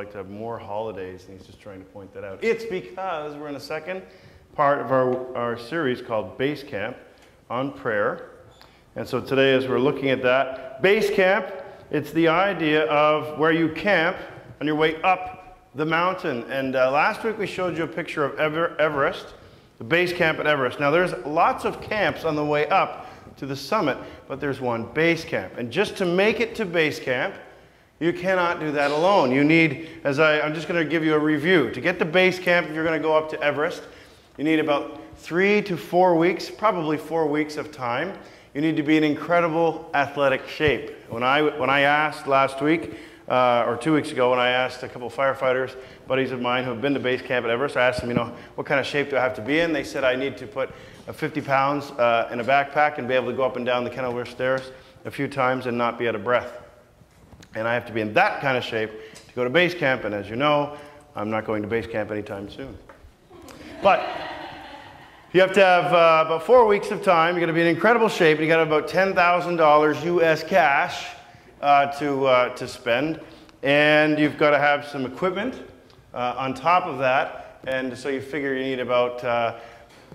like to have more holidays, and he's just trying to point that out. It's because we're in a second part of our series called Basecamp on prayer. And so today, as we're looking at that, Basecamp, it's the idea of where you camp on your way up the mountain. And last week we showed you a picture of Everest, the base camp at Everest. Now there's lots of camps on the way up to the summit, but there's one base camp. And just to make it to base camp, you cannot do that alone. You need, I'm just going to give you a review. To get to base camp, if you're going to go up to Everest, you need about 3 to 4 weeks, probably 4 weeks of time. You need to be in incredible athletic shape. When I asked last week, or 2 weeks ago, when I asked a couple of firefighters, buddies of mine who have been to base camp at Everest, I asked them, what kind of shape do I have to be in? They said I need to put 50 pounds in a backpack and be able to go up and down the Kenilworth stairs a few times and not be out of breath. And I have to be in that kind of shape to go to base camp, and as you know, I'm not going to base camp anytime soon. But you have to have about 4 weeks of time. You're going to be in incredible shape. You got about $10,000 US cash to spend, and you've got to have some equipment on top of that. And so you figure you need about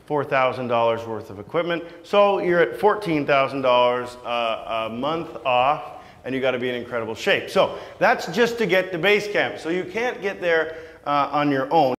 $4,000 worth of equipment. So you're at $14,000 a month off, and you got to be in incredible shape. So that's just to get to base camp. So you can't get there on your own.